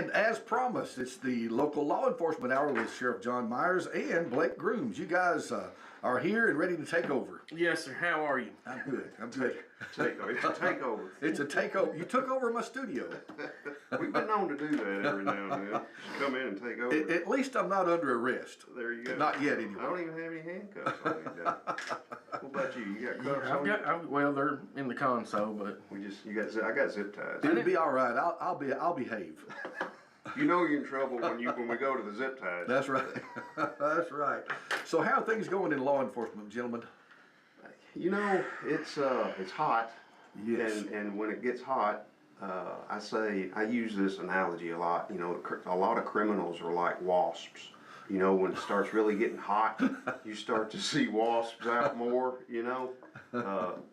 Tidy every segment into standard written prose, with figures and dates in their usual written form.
And as promised, it's the local law enforcement hour with Sheriff John Myers and Blake Grooms. You guys are here and ready to take over. Yes, sir. How are you? I'm good. I'm good. It's a takeover. It's a takeover. You took over my studio. We've been known to do that every now and then. Just come in and take over. At least I'm not under arrest. There you go. Not yet, anyway. I don't even have any handcuffs on me. What about you? You got cuffs on you? Well, they're in the console, but I got zip ties. It'll be all right. I'll behave. You know you're in trouble when we go to the zip ties. That's right. That's right. So how are things going in law enforcement, gentlemen? You know, it's hot. Yes. And when it gets hot, I use this analogy a lot. You know, a lot of criminals are like wasps. You know, when it starts really getting hot, you start to see wasps out more. You know,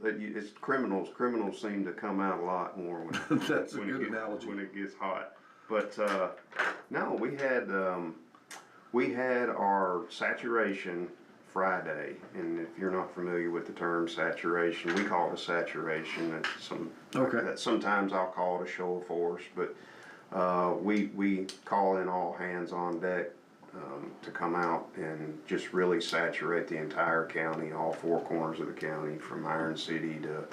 it's criminals. Criminals seem to come out a lot more when That's a good analogy. When it gets hot. But no, we had our saturation Friday, and if you're not familiar with the term saturation, we call it a saturation. It's sometimes I'll call it a show of force, but we call in all hands on deck to come out and just really saturate the entire county, all four corners of the county, from Iron City to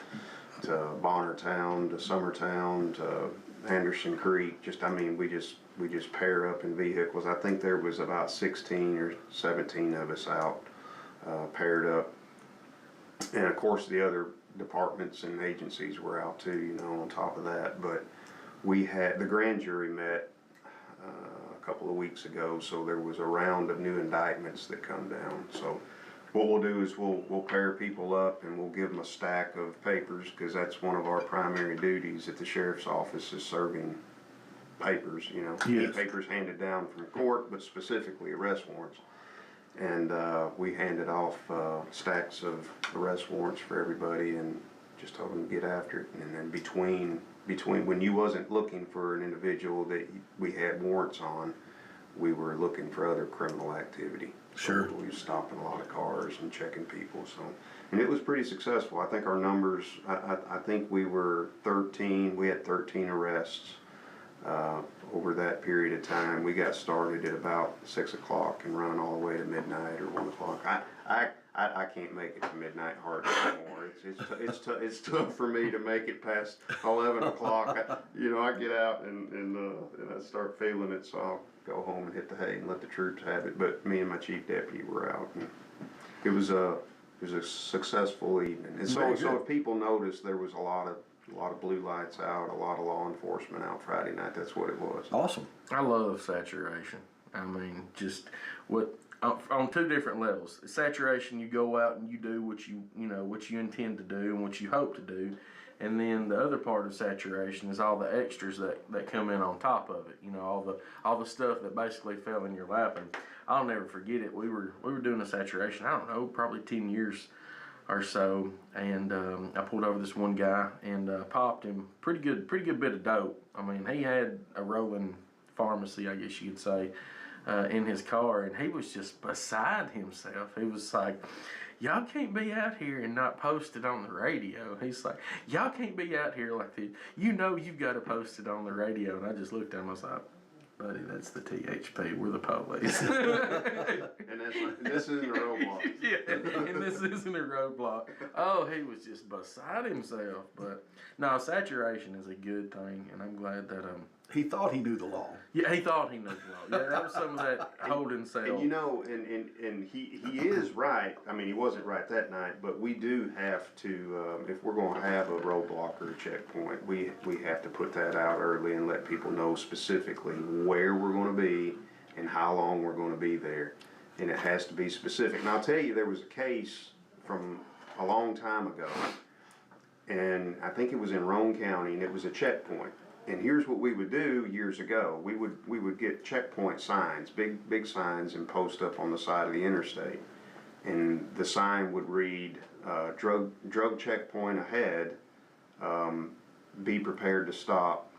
Bonnertown to Summertown to Anderson Creek. We just pair up in vehicles. I think there was about 16 or 17 of us out paired up, and of course the other departments and agencies were out too, you know, on top of that. But we had the grand jury met a couple of weeks ago, so there was a round of new indictments that come down. So what we'll do is we'll pair people up and we'll give them a stack of papers, because that's one of our primary duties at the sheriff's office, is serving papers, you know. Yes. Papers handed down from court, but specifically arrest warrants. And we handed off stacks of arrest warrants for everybody and just told them to get after it. And then between when you wasn't looking for an individual that we had warrants on, we were looking for other criminal activity. Sure. So we were stopping a lot of cars and checking people. And it was pretty successful. I think our numbers, I think we were 13. We had 13 arrests over that period of time. We got started at about 6 o'clock and run all the way to midnight or 1 o'clock. I can't make it to midnight hardly anymore. It's tough for me to make it past 11 o'clock. I get out and I start feeling it, so I'll go home and hit the hay and let the troops have it. But me and my chief deputy were out, and it was a successful evening. And so if people noticed, there was a lot of blue lights out, a lot of law enforcement out Friday night. That's what it was. Awesome. I love saturation. I mean, just on two different levels. Saturation, you go out and you do what you intend to do and what you hope to do. And then the other part of saturation is all the extras that come in on top of it. You know, all the stuff that basically fell in your lap. And I'll never forget it. We were doing a saturation, I don't know, probably 10 years or so, and I pulled over this one guy and popped him pretty good bit of dope. I mean, he had a rolling pharmacy, I guess you could say, in his car, and he was just beside himself. He was like, y'all can't be out here and not post it on the radio. He's like, y'all can't be out here like this. You know you've got to post it on the radio. And I just looked at him, I was like, buddy, that's the THP. We're the police. And this isn't a roadblock. Yeah, and this isn't a roadblock. Oh, he was just beside himself. But no, saturation is a good thing, and I'm glad that He thought he knew the law. Yeah, he thought he knew the law. Yeah, that was some of that holding cell. And you know, and he is right. I mean, he wasn't right that night, but we do have to, if we're going to have a roadblock or a checkpoint, we have to put that out early and let people know specifically where we're going to be and how long we're going to be there. And it has to be specific. And I'll tell you, there was a case from a long time ago, and I think it was in Roane County, and it was a checkpoint. And here's what we would do years ago. We would get checkpoint signs, big signs, and post up on the side of the interstate. And the sign would read, drug checkpoint ahead, be prepared to stop,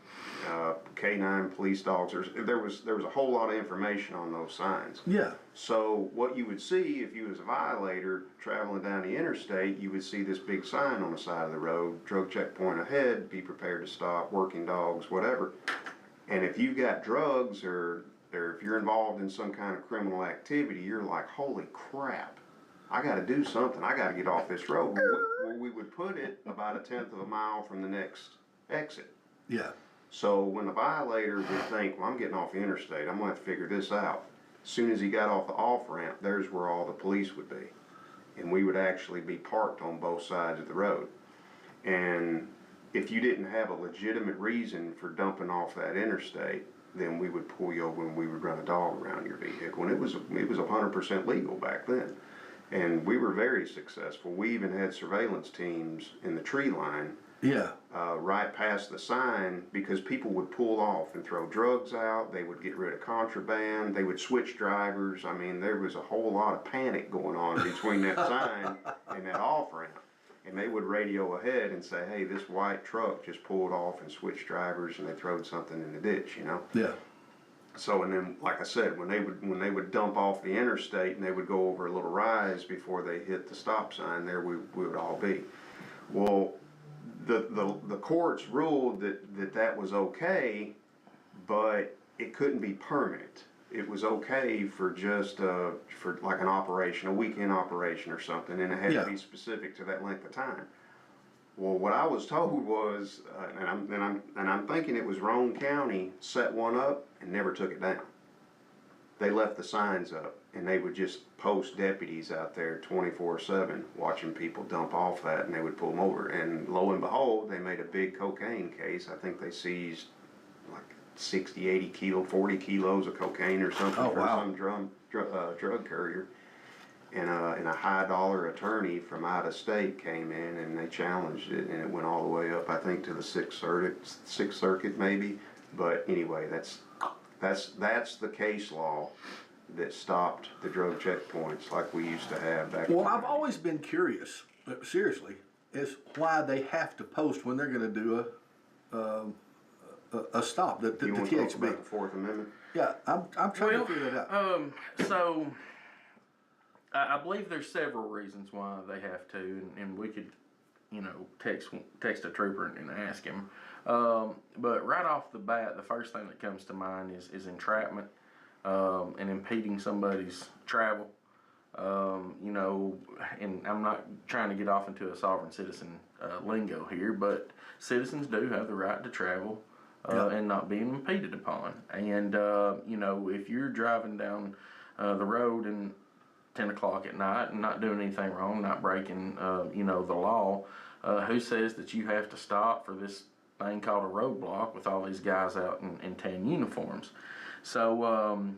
K9 police dogs. There was a whole lot of information on those signs. Yeah. So what you would see if you was a violator traveling down the interstate, you would see this big sign on the side of the road, drug checkpoint ahead, be prepared to stop, working dogs, whatever. And if you've got drugs or if you're involved in some kind of criminal activity, you're like, holy crap, I got to do something. I got to get off this road. Well, we would put it about 1/10 of a mile from the next exit. Yeah. So when the violator would think, well, I'm getting off the interstate, I'm going to have to figure this out. As soon as he got off the off-ramp, there's where all the police would be. And we would actually be parked on both sides of the road. And if you didn't have a legitimate reason for dumping off that interstate, then we would pull you over and we would run a dog around your vehicle. And it was 100% legal back then. And we were very successful. We even had surveillance teams in the tree line, Yeah. right past the sign, because people would pull off and throw drugs out. They would get rid of contraband. They would switch drivers. I mean, there was a whole lot of panic going on between that sign and that off-ramp. And they would radio ahead and say, hey, this white truck just pulled off and switched drivers and they throwed something in the ditch, you know? Yeah. So, and then, like I said, when they would dump off the interstate and they would go over a little rise before they hit the stop sign, there we would all be. Well, the courts ruled that was okay, but it couldn't be permanent. It was okay for just for like an operation, a weekend operation or something, and it had to be specific to that length of time. Well, what I was told was, and I'm thinking it was Roane County set one up and never took it down. They left the signs up, and they would just post deputies out there 24/7 watching people dump off that, and they would pull them over. And lo and behold, they made a big cocaine case. I think they seized like 60, 80 kilo, 40 kilos of cocaine or something some drug courier. And a high dollar attorney from out of state came in and they challenged it, and it went all the way up, I think, to the Sixth Circuit maybe. But anyway, that's the case law that stopped the drug checkpoints like we used to have back. Well, I've always been curious, seriously, is why they have to post when they're going to do a stop. The you want to talk THB. about the Fourth Amendment? Yeah, I'm trying to figure that out. So I believe there's several reasons why they have to, and we could, text a trooper and ask him. But right off the bat, the first thing that comes to mind is entrapment and impeding somebody's travel. And I'm not trying to get off into a sovereign citizen lingo here, but citizens do have the right to travel and not being impeded upon. And, if you're driving down the road and 10 o'clock at night and not doing anything wrong, not breaking, the law, who says that you have to stop for this thing called a roadblock with all these guys out in tan uniforms? So,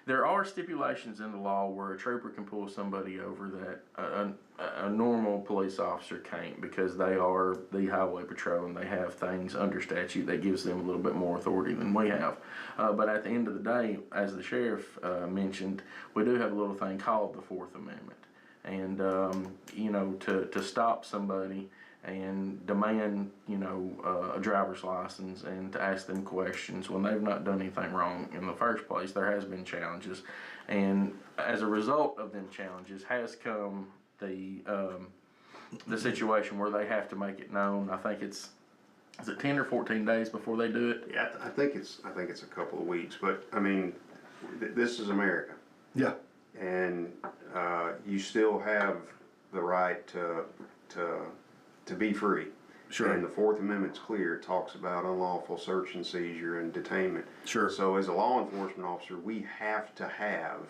there are stipulations in the law where a trooper can pull somebody over that a normal police officer can't, because they are the highway patrol and they have things under statute that gives them a little bit more authority than we have. But at the end of the day, as the sheriff mentioned, we do have a little thing called the Fourth Amendment. And, to stop somebody and demand, a driver's license and to ask them questions when they've not done anything wrong in the first place, there has been challenges. And as a result of them challenges has come the situation where they have to make it known. I think is it 10 or 14 days before they do it? Yeah, I think it's a couple of weeks, but I mean, this is America. Yeah. And you still have the right to be free. Sure. And the Fourth Amendment's clear. It talks about unlawful search and seizure and detainment. Sure. So as a law enforcement officer, we have to have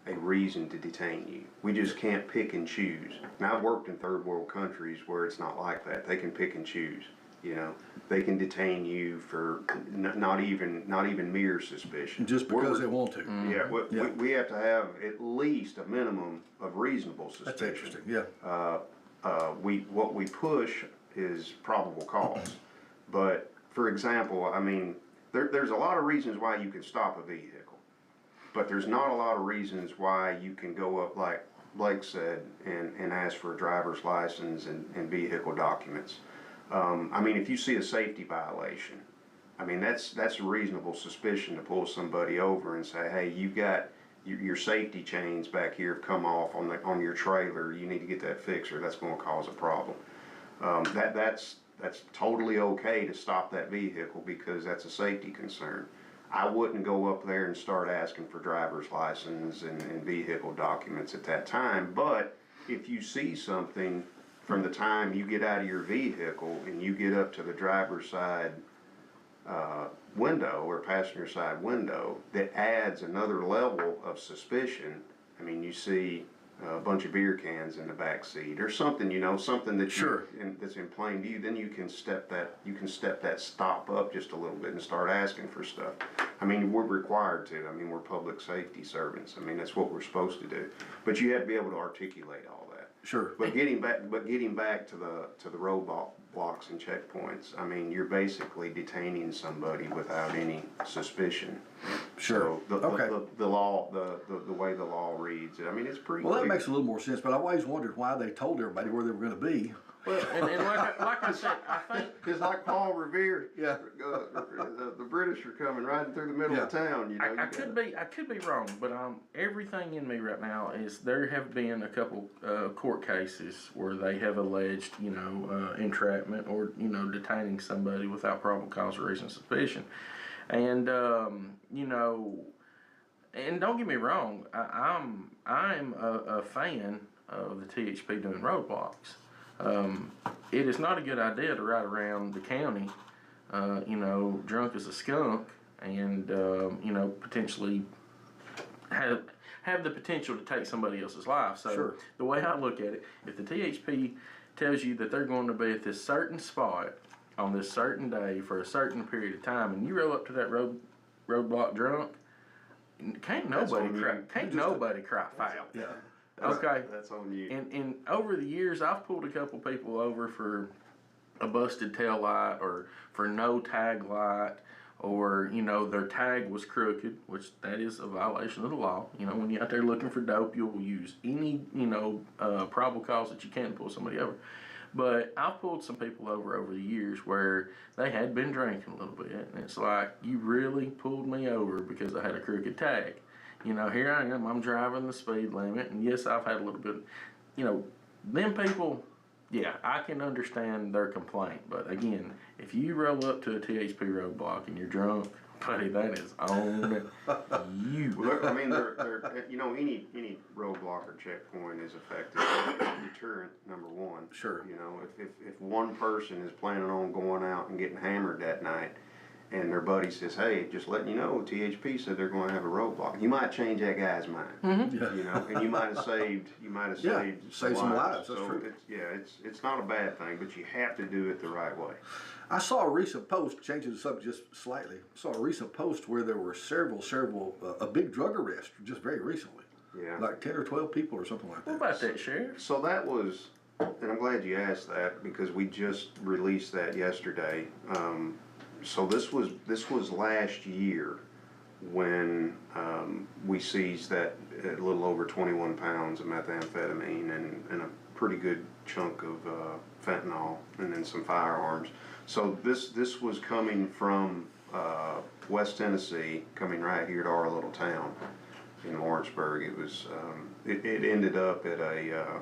a reason to detain you. We just can't pick and choose. Now, I've worked in third world countries where it's not like that. They can pick and choose. They can detain you for not even mere suspicion. Just because they want to. Yeah, we have to have at least a minimum of reasonable suspicion. That's interesting. Yeah. What we push is probable cause. But for example, I mean, there's a lot of reasons why you can stop a vehicle, but there's not a lot of reasons why you can go up, like Blake said, and ask for a driver's license and vehicle documents. I mean, if you see a safety violation, I mean, that's a reasonable suspicion to pull somebody over and say, hey, you got your safety chains back here have come off on your trailer. You need to get that fixed, or that's going to cause a problem. that's totally okay to stop that vehicle because that's a safety concern. I wouldn't go up there and start asking for driver's license and vehicle documents at that time, but if you see something from the time you get out of your vehicle and you get up to the driver's side window or passenger side window that adds another level of suspicion. I mean, you see a bunch of beer cans in the back seat or something, you know, something that Sure. that's in plain view. Then you can step that stop up just a little bit and start asking for stuff. I mean, we're required to. I mean, we're public safety servants. I mean, that's what we're supposed to do. But you have to be able to articulate all that. Sure. But getting back to the roadblocks and checkpoints, I mean, you're basically detaining somebody without any suspicion. Sure. So Okay. the law, the way the law reads, I mean, it's pretty. Well, that clear. makes a little more sense, but I always wondered why they told everybody where they were going to be. Well, and like I said, I think It's like Paul Revere. Yeah. The British are coming riding through the middle of town. You know. I could be wrong, but everything in me right now is there have been a couple court cases where they have alleged, you know, entrapment or, you know, detaining somebody without probable cause or reason of suspicion, and you know, and don't get me wrong, I'm a fan of the THP doing roadblocks. It is not a good idea to ride around the county, you know, drunk as a skunk, and you know, potentially have the potential to take somebody else's life. So Sure. The way I look at it, if the THP tells you that they're going to be at this certain spot on this certain day for a certain period of time, and you roll up to that roadblock drunk, can't nobody cry foul. Yeah. Okay. That's on you. And over the years, I've pulled a couple people over for a busted tail light or for no tag light, or, you know, their tag was crooked, which that is a violation of the law. You know, when you're out there looking for dope, you'll use any, you know, probable cause that you can to pull somebody over. But I've pulled some people over the years where they had been drinking a little bit, and it's like, you really pulled me over because I had a crooked tag. You know, here I am, I'm driving the speed limit, and yes, I've had a little bit, you know, them people, yeah, I can understand their complaint, but again, if you roll up to a THP roadblock and you're drunk, buddy, that is on you. Well, I mean, they're you know, any roadblock or checkpoint is effective deterrent, number one. Sure. You know, if one person is planning on going out and getting hammered that night, and their buddy says, "Hey, just letting you know, THP said they're going to have a roadblock," you might change that guy's mind. Yeah. You know, and you might have saved save some lives. That's so true. it's not a bad thing, but you have to do it the right way. I saw a recent post, changing the subject just slightly. I saw a recent post where there were several, a big drug arrest just very recently. Yeah. Like 10 or 12 people or something like that. What about that, Sheriff? So that was, and I'm glad you asked that because we just released that yesterday. So this was last year when we seized that a little over 21 pounds of methamphetamine and a pretty good chunk of fentanyl and then some firearms. So this was coming from West Tennessee, coming right here to our little town in Lawrenceburg. It was it ended up at a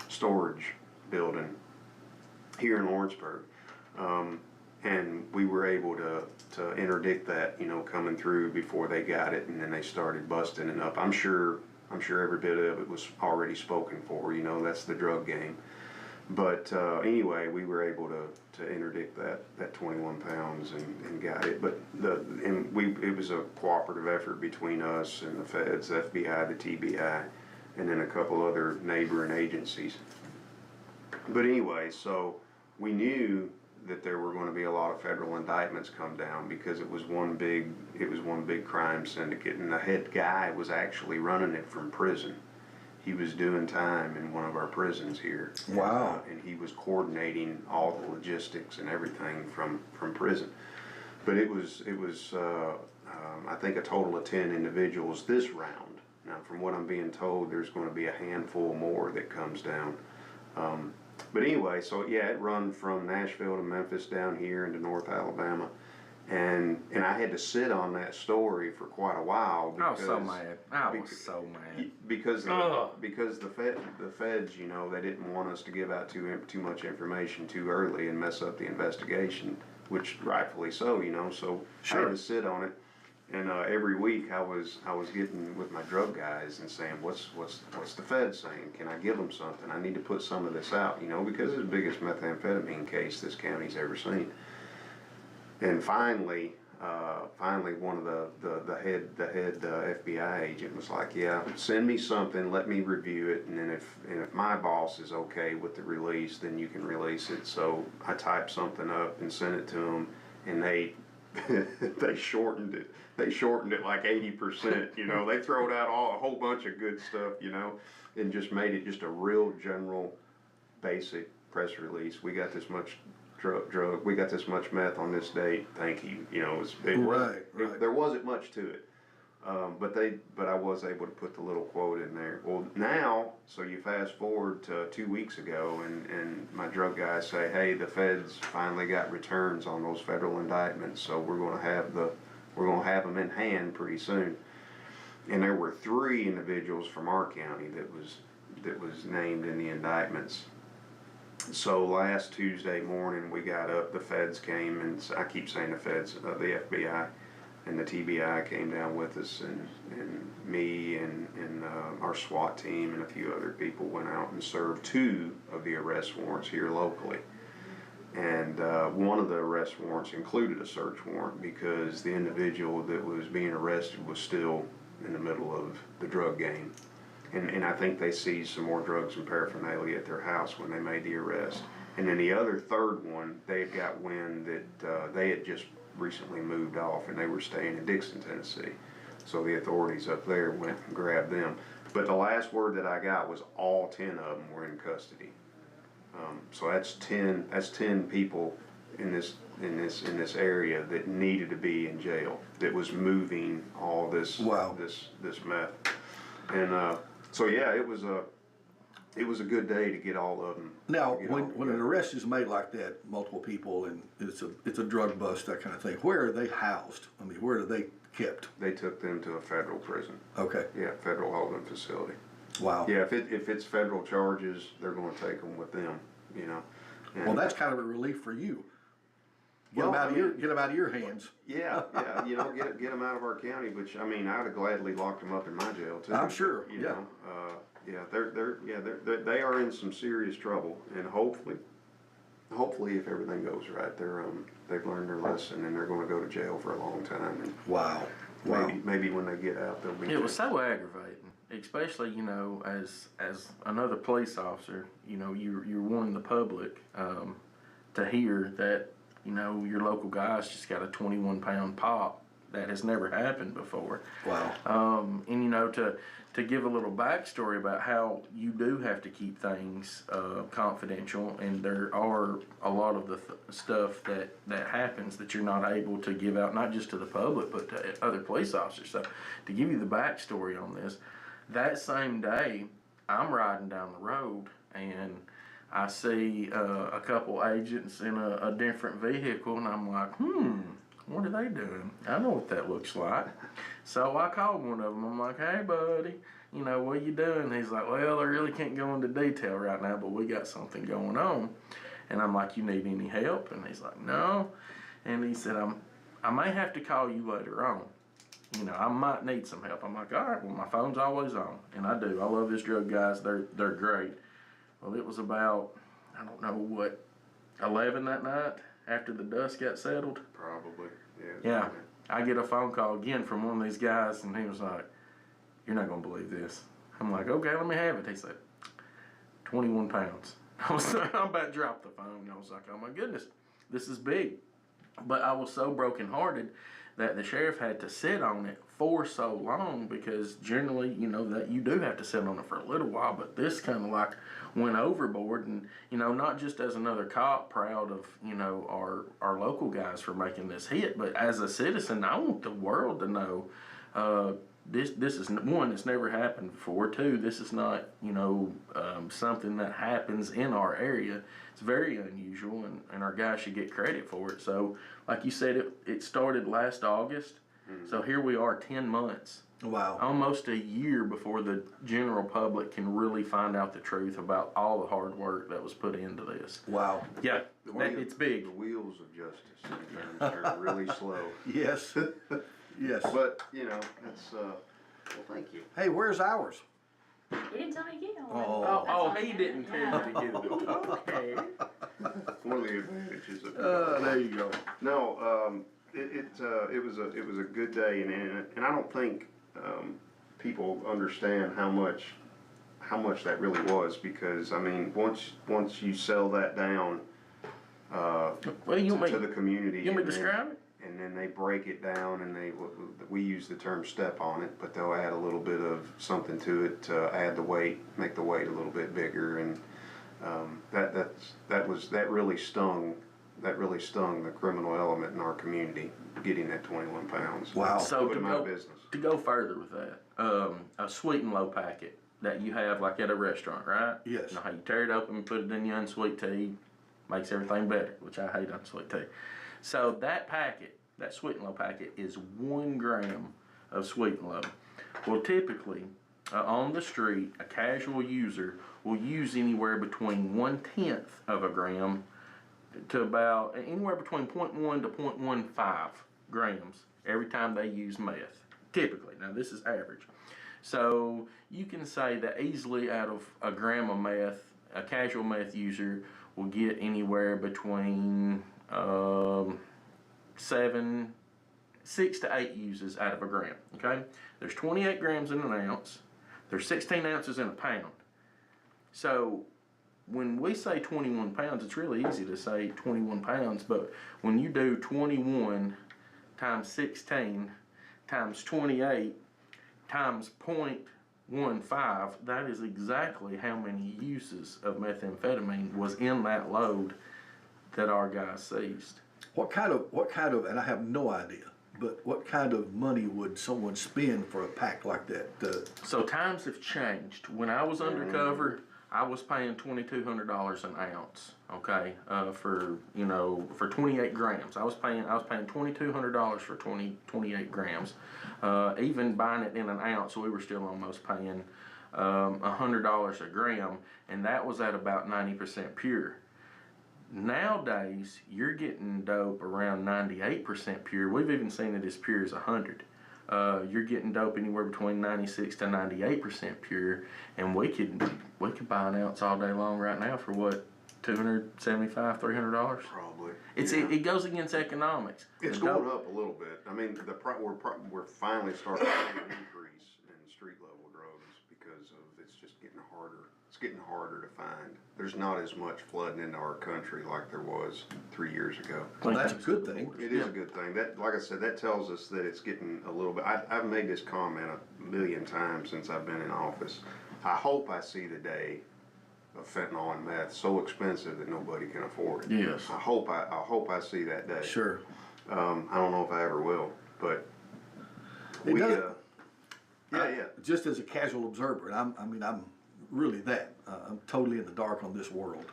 storage building here in Lawrenceburg. And we were able to interdict that, you know, coming through before they got it, and then they started busting it up. I'm sure every bit of it was already spoken for, you know, that's the drug game. But anyway, we were able to interdict that 21 pounds and got it. But it was a cooperative effort between us and the feds, the FBI, the TBI, and then a couple other neighboring agencies. But anyway, so we knew that there were going to be a lot of federal indictments come down because it was one big crime syndicate, and the head guy was actually running it from prison. He was doing time in one of our prisons here. Wow. And he was coordinating all the logistics and everything from prison. But it was I think a total of 10 individuals this round. Now, from what I'm being told, there's going to be a handful more that comes down. But anyway, so yeah, it run from Nashville to Memphis down here into North Alabama, And I had to sit on that story for quite a while I was because so mad. I was so mad. because the feds, you know, they didn't want us to give out too much information too early and mess up the investigation, which rightfully so, you know. So I had to sit on it, and every week I was getting with my drug guys and saying, what's the feds saying? Can I give them something? I need to put some of this out, you know, because it's the biggest methamphetamine case this county's ever seen. And finally, one of the head FBI agent was like, "Yeah, send me something, let me review it, and then if my boss is okay with the release, then you can release it." So I typed something up and sent it to them, and they they shortened it. They shortened it like 80%. You know, they throwed out a whole bunch of good stuff, you know, and just made it just a real general, basic press release. We got this much. Drug. We got this much meth on this date. Thank you. You know, there wasn't much to it, but I was able to put the little quote in there. Well, now, so you fast forward to 2 weeks ago, and my drug guys say, hey, the feds finally got returns on those federal indictments, so we're going to have them in hand pretty soon. And there were 3 individuals from our county that was named in the indictments. So last Tuesday morning we got up, the feds came, and I keep saying the feds, the FBI and the TBI came down with us, and me and our SWAT team and a few other people went out and served 2 of the arrest warrants here locally. And one of the arrest warrants included a search warrant because the individual that was being arrested was still in the middle of the drug game. And I think they seized some more drugs and paraphernalia at their house when they made the arrest. And then the other third one, they had got wind that they had just recently moved off and they were staying in Dixon, Tennessee. So the authorities up there went and grabbed them. But the last word that I got was all 10 of them were in custody. So that's 10 people in this area that needed to be in jail, that was moving all this this meth. And so yeah, it was a good day to get all of them. Now, when an arrest is made like that, multiple people, and it's a drug bust, that kind of thing, where are they housed? I mean, where are they kept? They took them to a federal prison. Okay. Yeah, federal holding facility. Wow. Yeah, if it's federal charges, they're going to take them with them. You know. And well, that's kind of a relief for you. Get them out of your hands. Yeah, you know, get them out of our county. Which I mean, I'd have gladly locked them up in my jail too. I'm sure. You know, they are in some serious trouble, and hopefully, if everything goes right, they've learned their lesson, and they're going to go to jail for a long time. And wow. Maybe when they get out, they'll be. It was so aggravating, especially, you know, as another police officer. You know, you're wanting the public to hear that, you know, your local guy's just got a 21-pound pop. That has never happened before. Wow. And, you know, to give a little backstory about how you do have to keep things confidential, and there are a lot of the stuff that happens that you're not able to give out, not just to the public, but to other police officers. So to give you the backstory on this, that same day, I'm riding down the road, and I see a couple agents in a different vehicle, and I'm like, what are they doing? I know what that looks like. So I called one of them. I'm like, hey, buddy, you know, what are you doing? He's like, well, I really can't go into detail right now, but we got something going on. And I'm like, you need any help? And he's like, no. And he said, I may have to call you later on. You know, I might need some help. I'm like, all right, well, my phone's always on. And I do. I love his drug guys. They're great. Well, it was about, I don't know what, 11 that night after the dust got settled. Probably, yeah. I get a phone call again from one of these guys, and he was like, you're not going to believe this. I'm like, okay, let me have it. He said, 21 pounds. I'm about to drop the phone. I was like, oh my goodness, this is big. But I was so brokenhearted that the sheriff had to sit on it for so long, because generally, you know, that you do have to sit on it for a little while, but this kind of like went overboard. And, you know, not just as another cop proud of, you know, our local guys for making this hit, but as a citizen, I want the world to know, this is one, it's never happened before. Two, this is not, something that happens in our area. It's very unusual, and our guys should get credit for it. So, like you said, it started last August. So here we are, 10 months. Wow. Almost a year before the general public can really find out the truth about all the hard work that was put into this. Wow. Yeah, it's big. The wheels of justice sometimes are really slow. Yes. Yes. But, that's, well, thank you. Hey, where's ours? You didn't tell me to get one. Oh, he didn't tell you to get it. Okay. One of the advantages of There you go. No, it was a good day, and I don't think people understand how much that really was, because I mean, once you sell that down to the community, You want me to describe it? and then they break it down, and we use the term step on it, but they'll add a little bit of something to it to add the weight, make the weight a little bit bigger, and that really stung the criminal element in our community, getting that 21 pounds. Wow. So Put 'em out of business. to go further with that, a sweet and low packet that you have like at a restaurant, right? Yes. You know how you tear it open and put it in your unsweet tea, makes everything better, which I hate unsweet tea. So that packet, that sweet and low packet, is 1 gram of sweet and low. Well, typically, on the street, a casual user will use anywhere between 1/10 of a gram to about anywhere between 0.1 to 0.15 grams every time they use meth. Typically, now this is average. So you can say that easily out of a gram of meth, a casual meth user will get anywhere between 6 to 8 uses out of a gram. Okay, there's 28 grams in an ounce. There's 16 ounces in a pound. So when we say 21 pounds, it's really easy to say 21 pounds, but when you do 21 times 16 times 28 times 0.15, that is exactly how many uses of methamphetamine was in that load that our guys seized. What kind of, and I have no idea, but what kind of money would someone spend for a pack like that? So times have changed. When I was undercover, I was paying $2,200 an ounce. Okay, for 28 grams. I was paying $2,200 for 28 grams. Even buying it in an ounce, we were still almost paying $100 a gram, and that was at about 90% pure. Nowadays, you're getting dope around 98% pure. We've even seen it as pure as 100. You're getting dope anywhere between 96 to 98% pure, and we could buy an ounce all day long right now for what, $275, $300? Probably. It goes against economics. It's going up a little bit. I mean, we're finally starting to see an increase in street level drugs because of it's just getting harder. It's getting harder to find. There's not as much flooding into our country like there was 3 years ago. Well, that's a good thing. It is a good thing. That, like I said, that tells us that it's getting a little bit. I've made this comment a million times since I've been in office. I hope I see the day of fentanyl and meth so expensive that nobody can afford it. Yes. I hope I see that day. Sure. I don't know if I ever will, but It does. yeah. Just as a casual observer, and I'm really that. I'm totally in the dark on this world,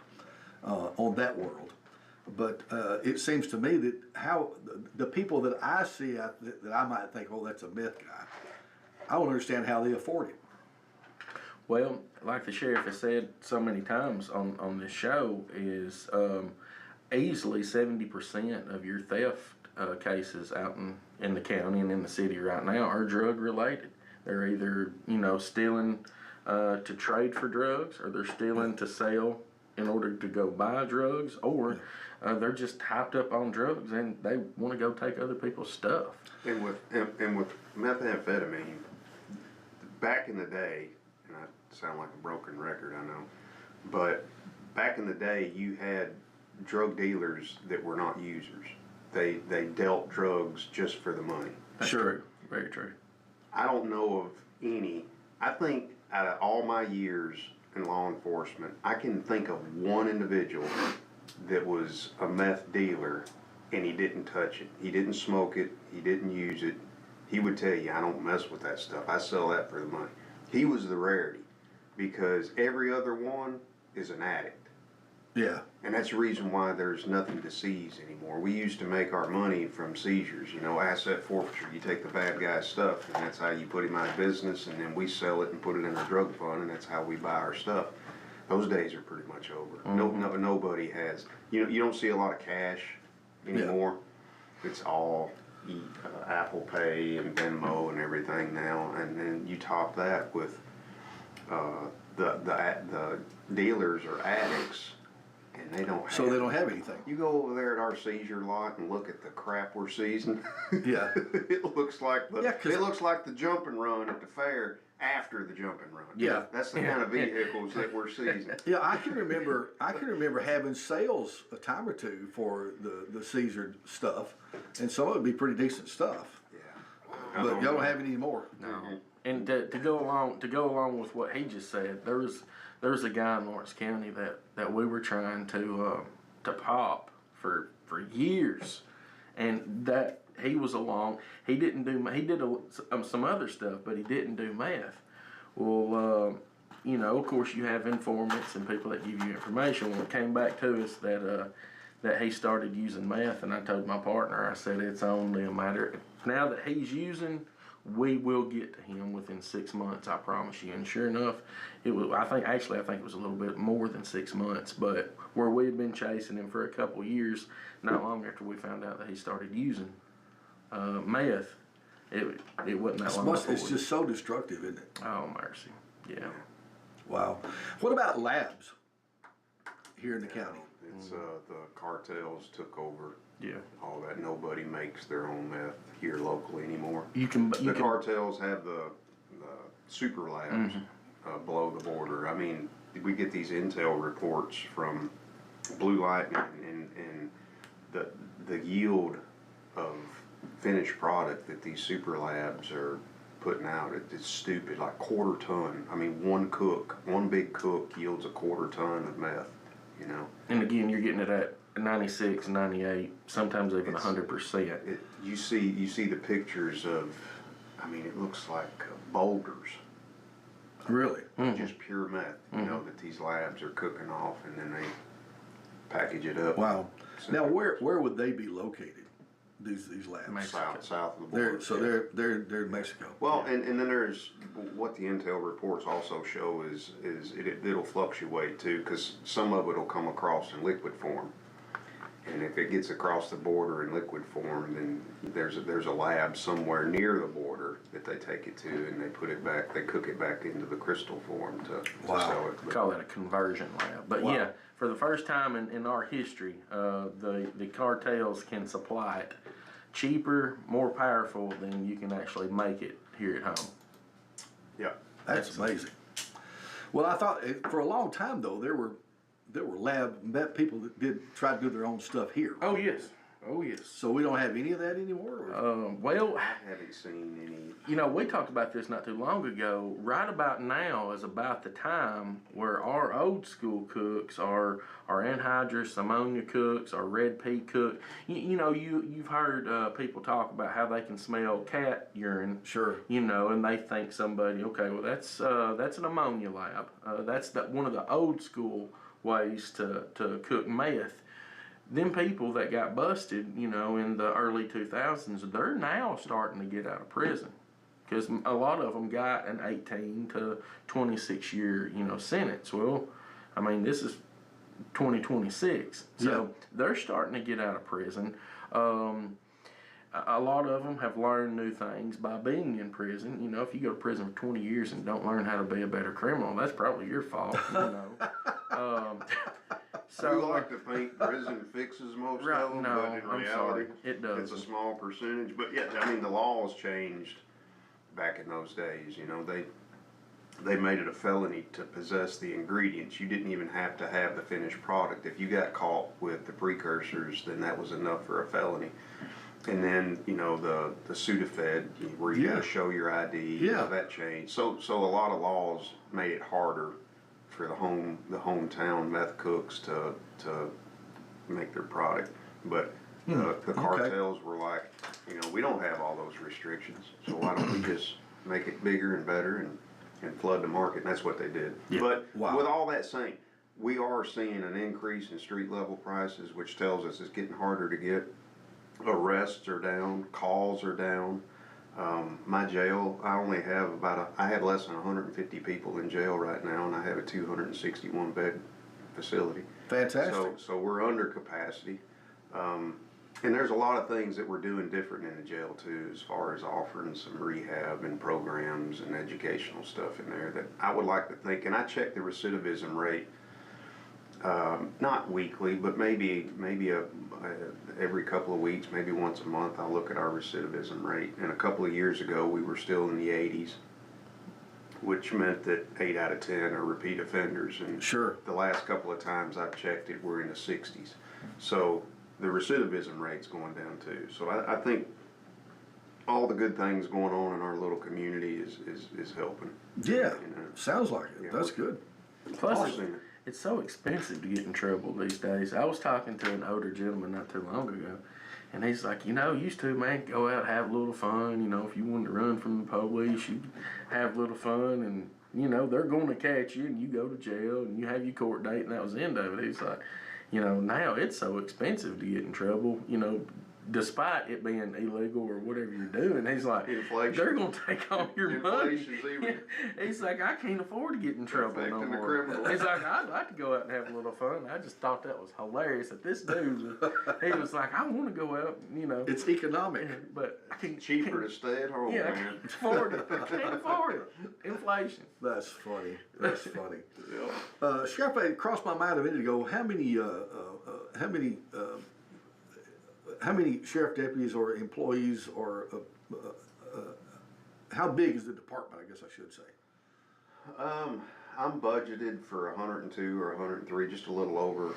on that world. But it seems to me that how the people that I see that I might think, oh, that's a meth guy. I don't understand how they afford it. Well, like the sheriff has said so many times on this show, is easily 70% of your theft cases out in the county and in the city right now are drug related. They're either stealing to trade for drugs, or they're stealing to sell in order to go buy drugs, or they're just hyped up on drugs and they want to go take other people's stuff. And with methamphetamine, back in the day, and I sound like a broken record, I know, but back in the day, you had drug dealers that were not users. They dealt drugs just for the money. That's true. Very true. I don't know of any. I think out of all my years in law enforcement, I can think of one individual that was a meth dealer and he didn't touch it. He didn't smoke it. He didn't use it. he would tell you, I don't mess with that stuff. I sell that for the money. He was the rarity because every other one is an addict. Yeah. And that's the reason why there's nothing to seize anymore. We used to make our money from seizures, you know, asset forfeiture. You take the bad guy's stuff, and that's how you put him out of business, and then we sell it and put it in a drug fund, and that's how we buy our stuff. Those days are pretty much over. Nobody has. You don't see a lot of cash anymore. Yeah. It's all Apple Pay and Venmo and everything now, and then you top that with the dealers are addicts. And they don't have So they don't have anything. You go over there at our seizure lot and look at the crap we're seizing. Yeah. It looks like the jump and run at the fair after the jump and run. Yeah. That's the kind of vehicles that we're seizing. Yeah, I can remember having sales a time or two for the seizure stuff, and some of it would be pretty decent stuff. Yeah. But y'all don't have it anymore. No. And to go along with what he just said, there was a guy in Lawrence County that we were trying to pop for years, and that he was along. He did some other stuff, but he didn't do meth. Well, you know, of course, you have informants and people that give you information. When it came back to us that he started using meth, and I told my partner, I said it's only a matter now that he's using. We will get to him within 6 months, I promise you. And sure enough, it was. I think it was a little bit more than 6 months. But where we had been chasing him for a couple of years, not long after we found out that he started using meth, it wasn't that long before. It's just so destructive, isn't it? Oh mercy, yeah. Wow. What about labs here in the county? It's the cartels took over. Yeah. All that. Nobody makes their own meth here locally anymore. The cartels have the super labs below the border. I mean, we get these intel reports from Blue Light and the yield of finished product that these super labs are putting out. It's stupid, like quarter ton. I mean, one big cook yields a quarter ton of meth. You know. And again, you're getting it at 96, 98, sometimes even 100%. You see the pictures of, I mean, it looks like boulders. Really? Just pure meth, you know, that these labs are cooking off, and then they package it up. Wow. Now, where would they be located? These labs? South of the border. They're in Mexico. Well, and then there's what the intel reports also show is it'll fluctuate too, because some of it'll come across in liquid form. And if it gets across the border in liquid form, then there's a lab somewhere near the border that they take it to, and they cook it back into the crystal form to sell it. We call that a conversion lab. But yeah, for the first time in our history, the cartels can supply it cheaper, more powerful than you can actually make it here at home. Yeah, that's amazing. Well, I thought for a long time though there were lab people that try to do their own stuff here. Oh yes. So we don't have any of that anymore? Well, I haven't seen any. You know, we talked about this not too long ago. Right about now is about the time where our old school cooks, our anhydrous ammonia cooks, our red pea cook. You've heard people talk about how they can smell cat urine. Sure. You know, and they think somebody, okay, well that's an ammonia lab. That's one of the old school ways to cook meth. Them people that got busted, you know, in the early 2000s, they're now starting to get out of prison because a lot of them got an 18 to 26 year, sentence. Well, I mean, this is 2026, so they're starting to get out of prison. A lot of them have learned new things by being in prison. You know, if you go to prison for 20 years and don't learn how to be a better criminal, that's probably your fault, So we like to think prison fixes most of them, but in reality, it does. It's a small percentage. But yeah, I mean, the laws changed back in those days. You know, they made it a felony to possess the ingredients. You didn't even have to have the finished product. If you got caught with the precursors, then that was enough for a felony. And then, the Sudafed, where you got to show your ID, that changed. So a lot of laws made it harder for the hometown meth cooks to make their product. But The cartels were like, we don't have all those restrictions, so why don't we just make it bigger and better and flood the market? And that's what they did. Yeah. But Wow. with all that saying, we are seeing an increase in street level prices, which tells us it's getting harder to get. Arrests are down, calls are down. My jail, I only have I have less than 150 people in jail right now, and I have a 261 bed facility. Fantastic. So we're under capacity. And there's a lot of things that we're doing different in the jail too, as far as offering some rehab and programs and educational stuff in there that I would like to think, and I check the recidivism rate, not weekly, but maybe every couple of weeks, maybe once a month, I'll look at our recidivism rate. And a couple of years ago, we were still in the 80s, which meant that 8 out of 10 are repeat offenders. And Sure. the last couple of times I've checked it, we're in the 60s. So the recidivism rate's going down too. So I think all the good things going on in our little community is helping. Yeah, sounds like it. Yeah, That's good. Plus, Awesome. it's so expensive to get in trouble these days. I was talking to an older gentleman not too long ago, and he's like, used to, man, go out, have a little fun. If you wanted to run from the police, you have a little fun, and, they're going to catch you, and you go to jail, and you have your court date, and that was the end of it. He's like, now it's so expensive to get in trouble, despite it being illegal or whatever you're doing. He's like, Inflation. they're going to take all your money. Inflation's even He's like, I can't afford to get in trouble no affecting the more. criminals. He's like, I'd like to go out and have a little fun. I just thought that was hilarious that this dude, he was like, I want to go out, It's economic. but I can't. cheaper to stay at home, Yeah, I man. can't afford it. I can't afford it. Inflation. That's funny. That's funny. Yeah. Sheriff, it crossed my mind a minute ago. How many sheriff deputies or employees or how big is the department? I guess I should say. I'm budgeted for 102 or 103, just a little over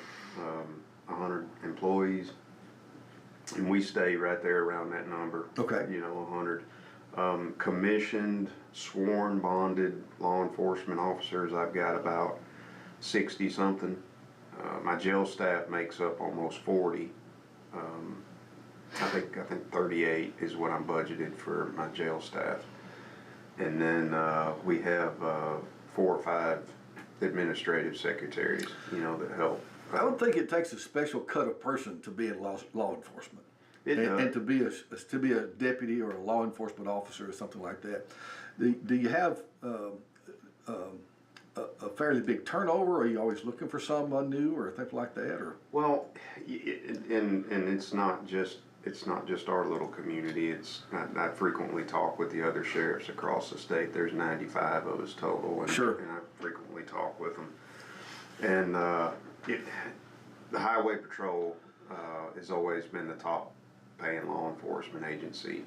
100 employees, and we stay right there around that number. Okay. 100. Commissioned, sworn, bonded law enforcement officers, I've got about 60 something. My jail staff makes up almost 40. I think 38 is what I'm budgeted for my jail staff. And then we have 4 or 5 administrative secretaries, that help. I would think it takes a special cut of person to be in law enforcement. And to be a deputy or a law enforcement officer or something like that. Do you have a fairly big turnover? Are you always looking for someone new or things like that? Or Well, and it's not just our little community. I frequently talk with the other sheriffs across the state. There's 95 of us total, and, Sure. and I frequently talk with them. And the Highway Patrol has always been the top paying law enforcement agency,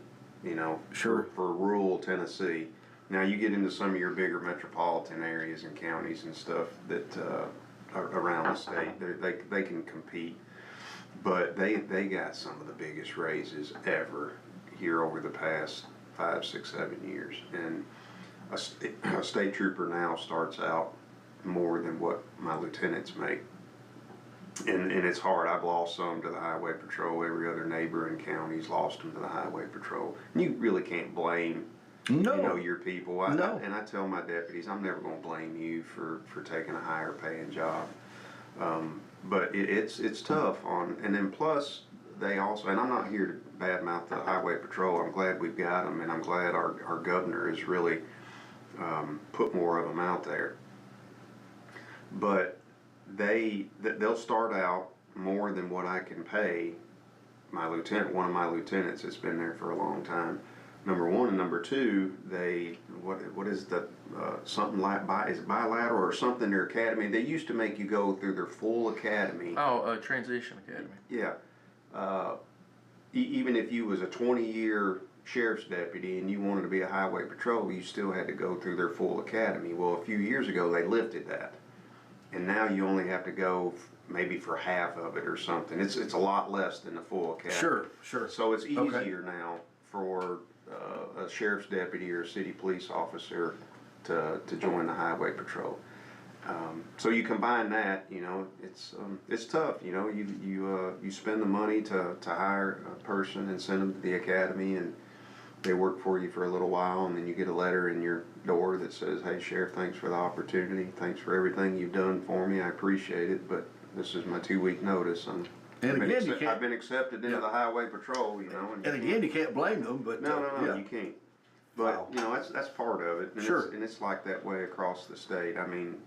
Sure. for rural Tennessee. Now you get into some of your bigger metropolitan areas and counties and stuff that are around the state, they can compete, but they got some of the biggest raises ever here over the past 5, 6, 7 years. And a state trooper now starts out more than what my lieutenants make. And it's hard. I've lost some to the Highway Patrol. Every other neighboring county's lost them to the Highway Patrol. And you really can't blame your people. No. And I tell my deputies, I'm never going to blame you for taking a higher paying job. But it's tough and then plus they also, and I'm not here to badmouth the Highway Patrol. I'm glad we've got them, and I'm glad our governor has really put more of them out there. But they'll start out more than what I can pay my lieutenant. One of my lieutenants that's been there for a long time. Number one, and number two, what is the something like is it bilateral or something? Their academy. They used to make you go through their full academy. Oh, Transition Academy. Yeah. Even if you was a 20-year sheriff's deputy and you wanted to be a highway patrol, you still had to go through their full academy. Well, a few years ago they lifted that, and now you only have to go maybe for half of it or something. It's a lot less than the full academy. Sure. So it's easier now for a sheriff's deputy or a city police officer to join the highway patrol. So you combine that, you know, it's tough. You know, you spend the money to hire a person and send them to the academy, and they work for you for a little while, and then you get a letter in your door that says, "Hey, Sheriff, thanks for the opportunity. Thanks for everything you've done for me. I appreciate it, but this is my 2-week notice." I've been accepted into the highway patrol, you know. And again, you can't blame them, but No, yeah. you can't. But Wow. you know, that's part of it, and Sure. it's like that way across the state. I mean,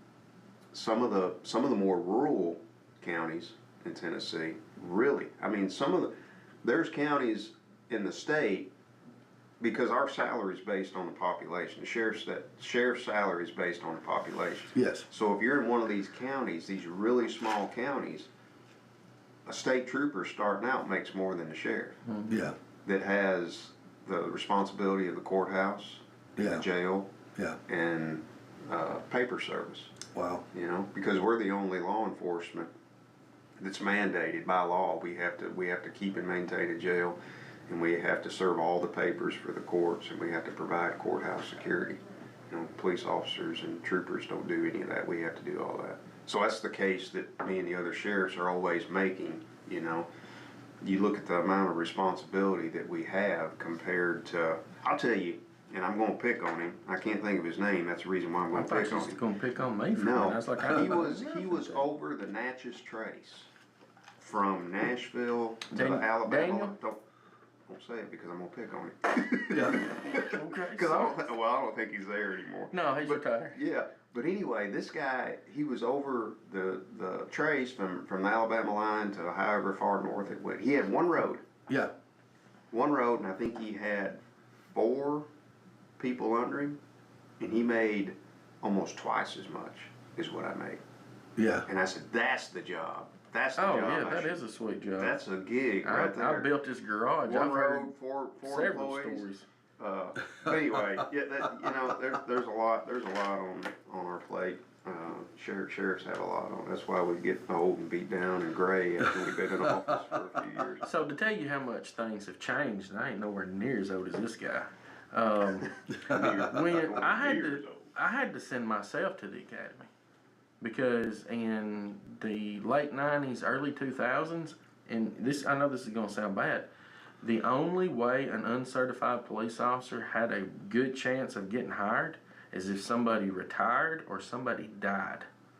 some of the more rural counties in Tennessee, really. I mean, there's counties in the state, because our salary is based on the population. The sheriff's salary is based on the population. Yes. So if you're in one of these counties, these really small counties, a state trooper starting out makes more than the sheriff. Yeah. That has the responsibility of the courthouse, Yeah. the jail, Yeah. and paper service. Wow. You know, because we're the only law enforcement that's mandated by law. We have to keep and maintain a jail, and we have to serve all the papers for the courts, and we have to provide courthouse security. You know, police officers and troopers don't do any of that. We have to do all that. So that's the case that me and the other sheriffs are always making. You know, you look at the amount of responsibility that we have compared to, I'll tell you, and I'm going to pick on him. I can't think of his name. That's the reason why I'm going to pick on him. Going to pick on me for No, I was like, he was over the Natchez Trace from Nashville to Alabama. Daniel? Don't say it because I'm gonna pick on him. Yeah. Okay. Because I don't think he's there anymore. No, he's retired. Yeah, but anyway, this guy, he was over the trace from the Alabama line to however far north it went. He had one road, Yeah. and I think he had 4 people under him, and he made almost twice as much as what I made. Yeah. And I said, that's the job. That's the Oh job. yeah, that is a sweet job. That's a gig right there. I built this garage. One I've heard road, four several employees. stories. But anyway, yeah, you know, there's a lot on our plate. Sheriffs have a lot on. That's why we get old and beat down and gray after we've been in office for a few years. So to tell you how much things have changed, I ain't nowhere near as old as this guy. When I had to send myself to the academy, because in the late 90s, early 2000s, and this, I know this is going to sound bad, the only way an uncertified police officer had a good chance of getting hired is if somebody retired or somebody died.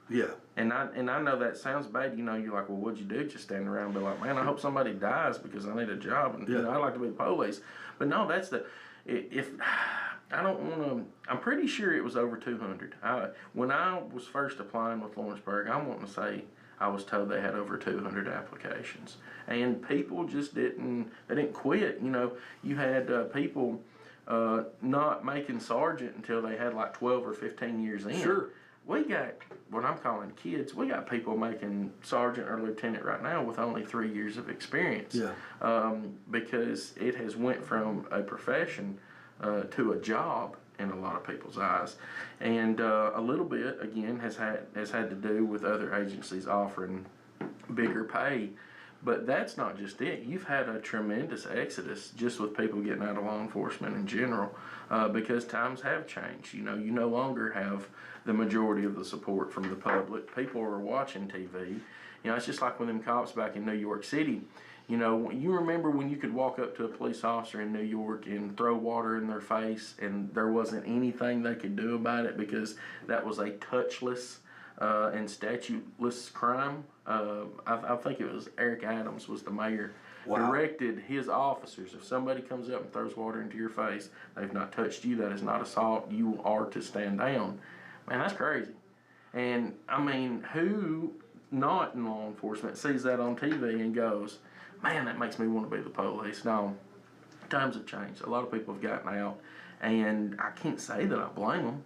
Yeah. And I know that sounds bad. You know, you're like, well, what'd you do? Just stand around and be like, man, I hope somebody dies because I need a job. And, you know, I'd like to be the police. But no, if I don't want to, I'm pretty sure it was over 200. When I was first applying with Lawrenceburg, I'm wanting to say I was told they had over 200 applications. And people just they didn't quit. You know, you had people not making sergeant until they had like 12 or 15 years in. Sure. We got what I'm calling kids. We got people making sergeant or lieutenant right now with only 3 years of experience. Yeah. Because it has went from a profession to a job in a lot of people's eyes, and a little bit again has had to do with other agencies offering bigger pay. But that's not just it. You've had a tremendous exodus just with people getting out of law enforcement in general, because times have changed. You know, you no longer have the majority of the support from the public. People are watching TV. You know, it's just like with them cops back in New York City. You know, you remember when you could walk up to a police officer in New York and throw water in their face and there wasn't anything they could do about it because that was a touchless and statuteless crime. I think it was Eric Adams was the mayor. Wow. Directed his officers, if somebody comes up and throws water into your face, they've not touched you, that is not assault, you are to stand down. Man, that's crazy. And I mean, who not in law enforcement sees that on TV and goes, man, that makes me want to be the police? No, times have changed. A lot of people have gotten out, and I can't say that I blame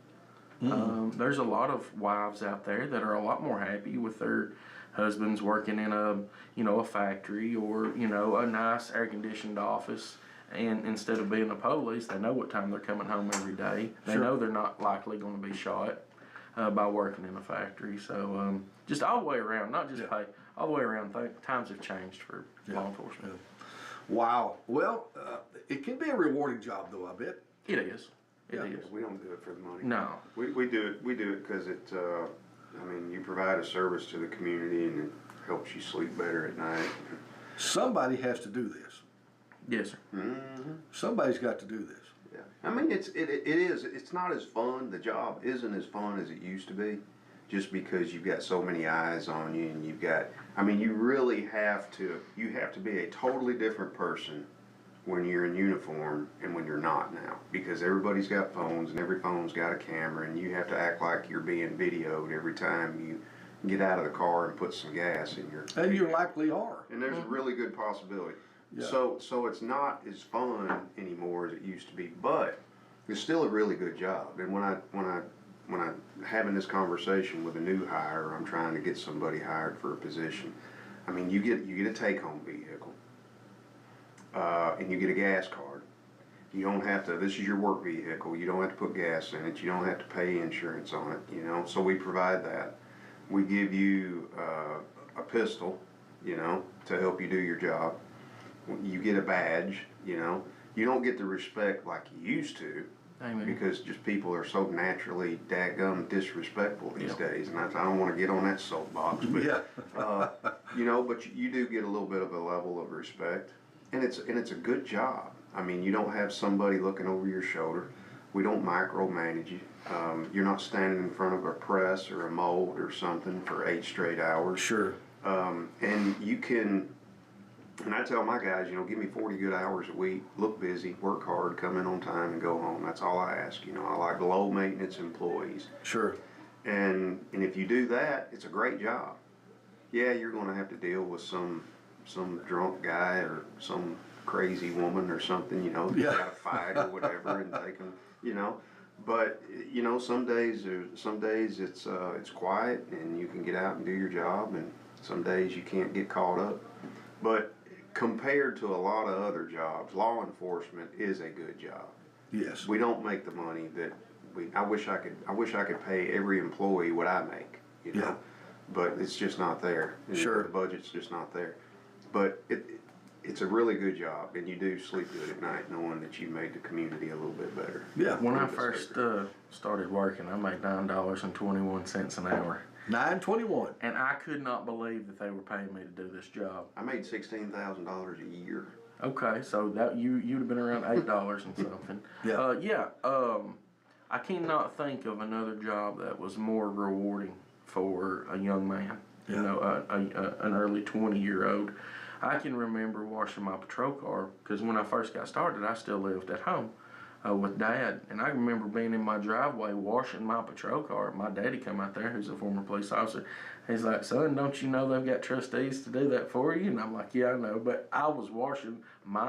them. There's a lot of wives out there that are a lot more happy with their husbands working in a factory or, a nice air-conditioned office. And instead of being a police, they know what time they're coming home every day. They know they're not likely going to be shot by working in a factory. So just all the way around, not just pay, all the way around, times have changed for law enforcement. Yeah. Wow. Well, it can be a rewarding job, though, I bet. It is. It is. We don't do it for the money. No. We do it because I mean, you provide a service to the community and it helps you sleep better at night. Somebody has to do this. Yes, sir. Somebody's got to do this. Yeah. I mean, it's not as fun. The job isn't as fun as it used to be, just because you've got so many eyes on you, and you really have to be a totally different person when you're in uniform and when you're not now, because everybody's got phones and every phone's got a camera, and you have to act like you're being videoed every time you get out of the car and put some gas in your. And you likely are. And there's a really good possibility. Yeah. So it's not as fun anymore as it used to be, but it's still a really good job. And when I'm having this conversation with a new hire, or I'm trying to get somebody hired for a position, I mean, you get a take-home vehicle, and you get a gas card. You don't have to. This is your work vehicle. You don't have to put gas in it. You don't have to pay insurance on it. You know, so we provide that. We give you a pistol, you know, to help you do your job. You get a badge, you know. You don't get the respect like you used to. Amen. Because just people are so naturally dadgum disrespectful these days, and I don't want to get on that soapbox, but you know, but you do get a little bit of a level of respect, and it's a good job. I mean, you don't have somebody looking over your shoulder. We don't micromanage you. You're not standing in front of a press or a mold or something for 8 straight hours. Sure. And you can. And I tell my guys, you know, give me 40 good hours a week, look busy, work hard, come in on time, and go home. That's all I ask. You know, I like low maintenance employees. Sure. And if you do that, it's a great job. Yeah, you're going to have to deal with some drunk guy or some crazy woman or something, you know, that's got a fight or whatever, and take them, you know. But you know, some days it's quiet and you can get out and do your job, and some days you can't get caught up. But compared to a lot of other jobs, law enforcement is a good job. Yes. We don't make the money that I wish I could pay every employee what I make, you know. Yeah. But it's just not there. Sure. The budget's just not there. But it's a really good job, and you do sleep good at night knowing that you made the community a little bit better. Yeah. When I first started working, I made $9.21 an hour. 921. And I could not believe that they were paying me to do this job. I made $16,000 a year. Okay, so that you'd have been around $8 and something. Yeah. I cannot think of another job that was more rewarding for a young man. Yeah. You know, an early 20-year-old. I can remember washing my patrol car because when I first got started, I still lived at home with Dad, and I remember being in my driveway washing my patrol car. My daddy come out there, who's a former police officer. He's like, "Son, don't you know they've got trustees to do that for you?" And I'm like, "Yeah, I know," but I was washing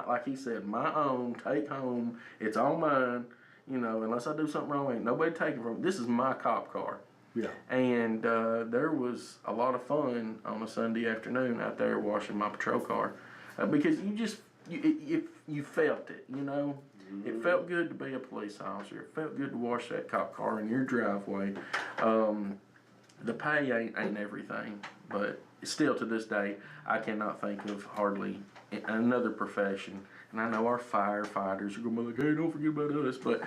like he said, my own, take home. It's all mine, you know. Unless I do something wrong, ain't nobody taking from me. This is my cop car. Yeah. And there was a lot of fun on a Sunday afternoon out there washing my patrol car because you felt it, you know. It felt good to be a police officer. It felt good to wash that cop car in your driveway. The pay ain't everything, but still to this day, I cannot think of hardly another profession. And I know our firefighters are going to be like, "Hey, don't forget about us," but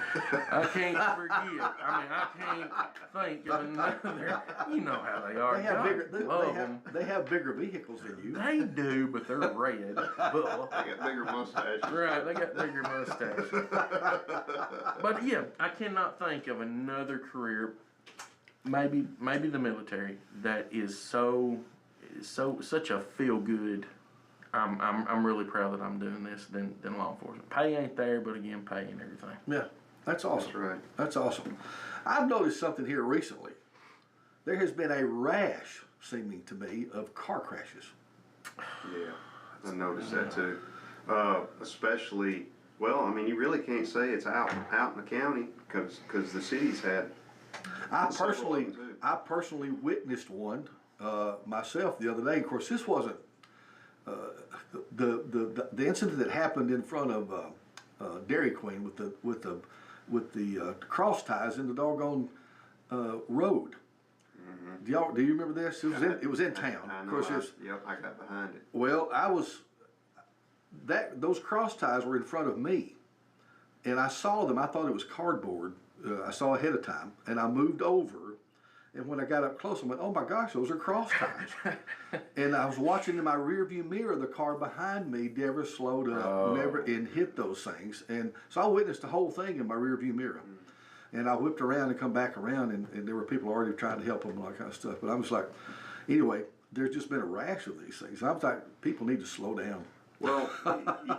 I can't forget. I mean, I can't think of another. You know how they are. They have bigger vehicles than you. They do, but they're red. But, They got bigger mustaches. right, they got bigger mustaches. But yeah, I cannot think of another career, maybe the military, that is such a feel good. I'm really proud that I'm doing this than law enforcement. Pay ain't there, but again, pay and everything. Yeah, that's awesome. That's right. That's awesome. I've noticed something here recently. There has been a rash, seeming to me, of car crashes. Yeah, I noticed that too. Especially, well, I mean, you really can't say it's out in the county because the cities had. I personally witnessed one myself the other day. Of course, this wasn't the incident that happened in front of Dairy Queen with the cross ties in the doggone road. Mm-hmm. Do you remember this? It was in town. I know. Of course, Yep, I got behind it. well, those cross ties were in front of me, and I saw them. I thought it was cardboard. I saw ahead of time, and I moved over, And when I got up close, I went, oh my gosh, those are cross tires. And I was watching in my rear view mirror, the car behind me never slowed up, never, and hit those things. And so I witnessed the whole thing in my rear view mirror. And I whipped around and come back around, and there were people already trying to help them and all that kind of stuff. But I was like, anyway, there's just been a rash of these things. I was like, people need to slow down. Well,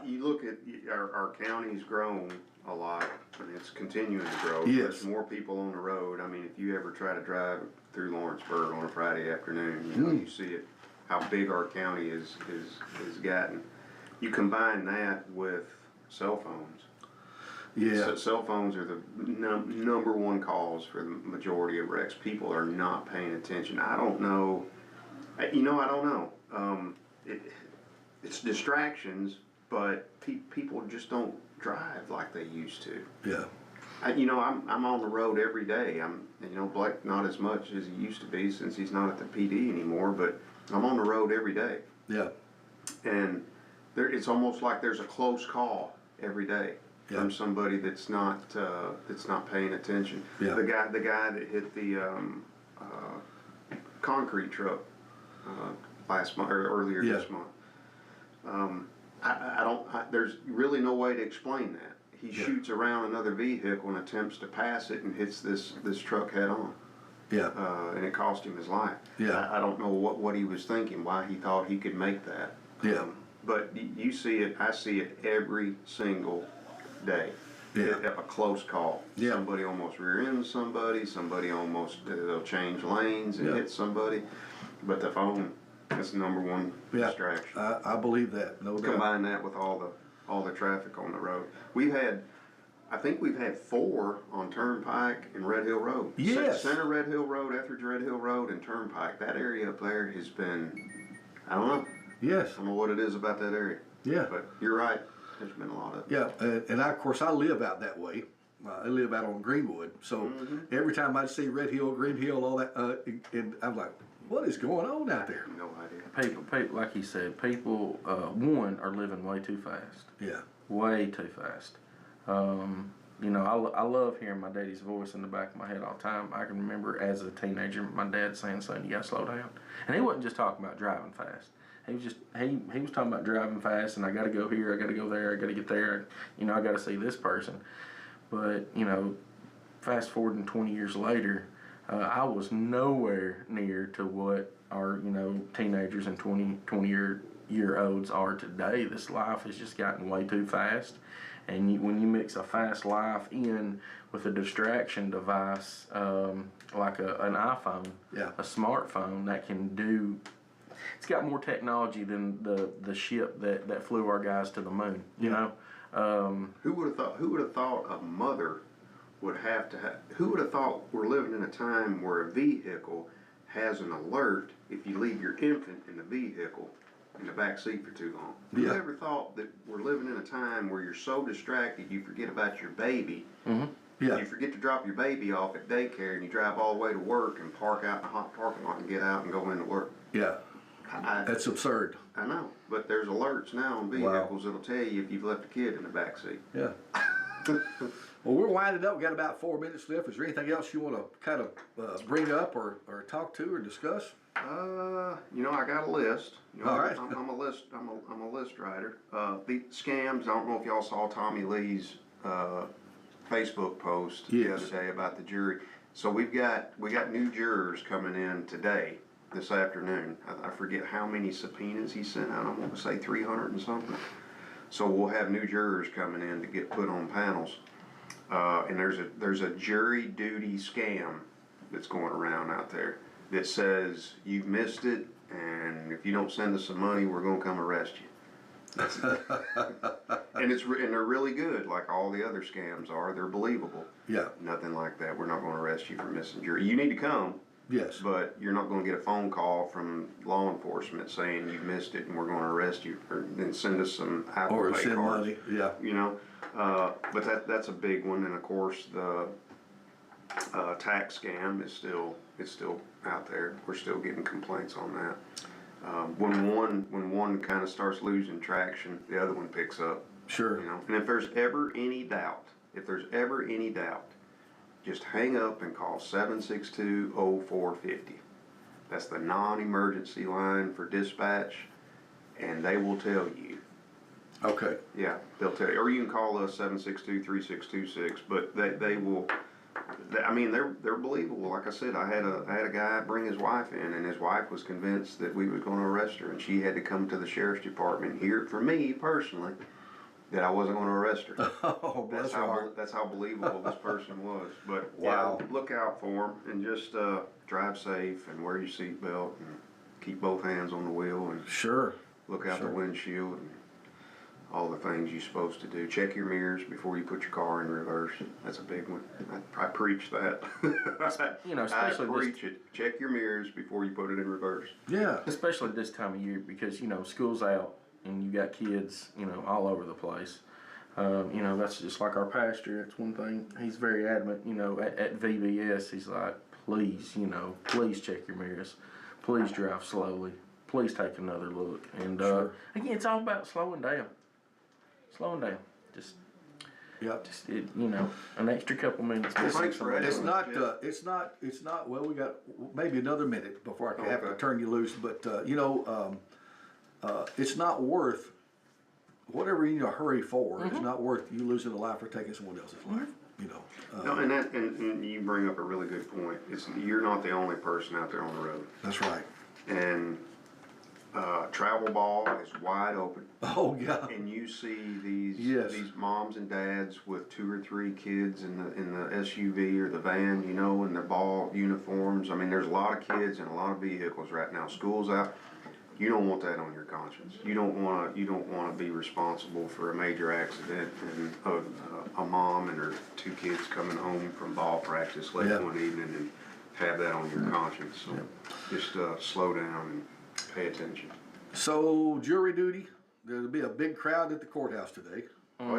you look at our county's grown a lot, and it's continuing to grow. Yes. There's more people on the road. I mean, if you ever try to drive through Lawrenceburg on a Friday afternoon, you know, you see it, how big our county is gotten. You combine that with cell phones. Yeah. So cell phones are the number one cause for the majority of wrecks. People are not paying attention. I don't know. I don't know. It's distractions, but people just don't drive like they used to. Yeah. I'm on the road every day. Blake not as much as he used to be since he's not at the PD anymore, but I'm on the road every day. Yeah. And it's almost like there's a close call every day from somebody that's not paying attention. Yeah. The guy that hit the concrete truck last month or earlier this month. There's really no way to explain that. He shoots around another vehicle and attempts to pass it and hits this truck head on. Yeah. And it cost him his life. Yeah. I don't know what he was thinking, why he thought he could make that. Yeah. But you see it, I see it every single day. Yeah. A close call. Yeah. Somebody almost rear ends somebody almost, they'll change lanes and hit somebody. But the phone is the number one distraction. I believe that, no doubt. Combine that with all the traffic on the road. I think we've had 4 on Turnpike and Red Hill Road. Yes. Center Red Hill Road, Etheridge Red Hill Road, and Turnpike. That area up there has been, I don't know. Yes. I don't know what it is about that area. Yeah. But you're right. There's been a lot of it. Yeah, and of course I live out that way. I live out on Greenwood, so every time I see Red Hill, Green Hill, all that, and I'm like, what is going on out there? No idea. People, like he said, people, one, are living way too fast. Yeah. Way too fast. I love hearing my daddy's voice in the back of my head all the time. I can remember as a teenager, my dad saying, son, you gotta slow down. And he wasn't just talking about driving fast. He was just, he was talking about driving fast and I gotta go here, I gotta go there, I gotta get there, I gotta see this person. But, fast forwarding 20 years later, I was nowhere near to what our, teenagers and 20-year-olds are today. This life has just gotten way too fast. And when you mix a fast life in with a distraction device, like an iPhone, a smartphone that can do, it's got more technology than the ship that flew our guys to the moon, you know? Who would have thought a mother would have to have, who would have thought we're living in a time where a vehicle has an alert if you leave your infant in the vehicle in the back seat for too long? Who ever thought that we're living in a time where you're so distracted you forget about your baby? You forget to drop your baby off at daycare and you drive all the way to work and park out in a hot parking lot and get out and go into work. That's absurd. I know, but there's alerts now on vehicles that'll tell you if you've left a kid in the back seat. Yeah. Well, we're winding up. We've got about 4 minutes left. Is there anything else you want to kind of bring up or talk to or discuss? I got a list. All right. I'm a list writer. The scams. I don't know if y'all saw Tommy Lee's Facebook post the other day about the jury. So we got new jurors coming in today, this afternoon. I forget how many subpoenas he sent out. I'm going to say 300 and something. So we'll have new jurors coming in to get put on panels. And there's a jury duty scam that's going around out there that says you've missed it, and if you don't send us some money, we're going to come arrest you. and they're really good, like all the other scams are. They're believable. Yeah. Nothing like that. We're not going to arrest you for missing jury. You need to come. Yes. But you're not going to get a phone call from law enforcement saying you missed it and we're going to arrest you, or then send us some Apple or Pay send cards. money. Yeah. But that's a big one, and of course the tax scam is still out there. We're still getting complaints on that. When one kind of starts losing traction, the other one picks up. Sure. And if there's ever any doubt, just hang up and call 762-0450. That's the non-emergency line for dispatch, and they will tell you. Okay. Yeah, they'll tell you. Or you can call us 762-3626, but they will. I mean, they're believable. Like I said, I had a guy bring his wife in, and his wife was convinced that we was going to arrest her, and she had to come to the sheriff's department and hear it from me personally that I wasn't going to arrest her. Oh, bless her heart. That's how believable this person was. But Wow. yeah, look out for them and just drive safe and wear your seatbelt and keep both hands on the wheel and Sure. look out the windshield and all the things you're supposed to do. Check your mirrors before you put your car in reverse. That's a big one. I preach that. You know, especially I preach it. Check your mirrors before you put it in reverse. Yeah. especially this time of year, because, you know, school's out and you got kids, you know, all over the place. You know, that's just like our pastor. That's one thing. He's very adamant, you know, at VBS, he's like, please, you know, please check your mirrors. Please drive slowly. Please take another look. And Sure. again, it's all about slowing down. Slowing down. Just it, you know, an extra couple minutes. Thanks for It's asking. not, well, we got maybe another minute before I have to Okay. turn you loose, but, you know, it's not worth, whatever you're in a hurry for, it's not worth you losing a life or taking someone else's life, you know. No, and you bring up a really good point. You're not the only person out there on the road. That's right. And travel ball is wide open. Oh, yeah. And you see these Yes. these moms and dads with 2 or 3 kids in the SUV or the van, you know, in their ball uniforms. I mean, there's a lot of kids and a lot of vehicles right now. School's out. You don't want that on your conscience. You don't want to be responsible for a major accident and a mom and her 2 kids coming home from ball practice late one evening and have that on your conscience. So just slow down and pay attention. So, jury duty, there'll be a big crowd at the courthouse today. Oh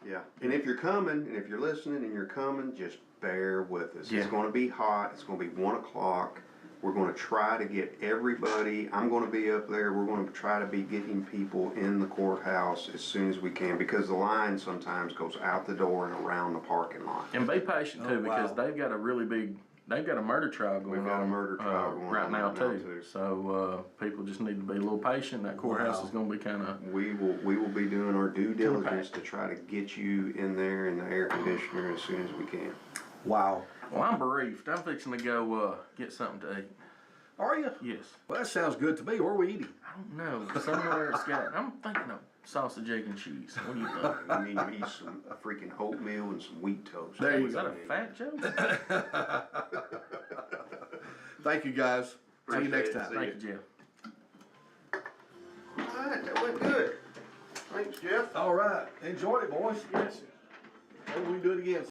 yeah. And if you're coming, and if you're listening and you're coming, just bear with us. Yeah. It's going to be hot. It's going to be 1 o'clock. We're going to try to get everybody. I'm going to be up there. We're going to try to be getting people in the courthouse as soon as we can, because the line sometimes goes out the door and around the parking lot. And be patient too, because wow. they've got a murder trial going on. We've got a murder trial going right on now right now, too. too. So people just need to be a little patient. That courthouse Wow. is going to be kind of. We will be doing our due diligence to try to get you in there in the air conditioner as soon as we can. Wow. Well, I'm bereaved. I'm fixing to go get something to eat. Are you? Yes. Well, that sounds good to me. Where are we eating? I don't know. Somewhere it's got. I'm thinking of sausage, egg, and cheese. What do you think? You need to eat some freaking oatmeal and some wheat toast. There you Is that a fat joke? Thank you, guys. See you next Appreciate it. time. See Thank you, Jeff. All right, that went good. Thanks, Jeff. All right. Enjoyed it, boys. Yes. Maybe we can do it again.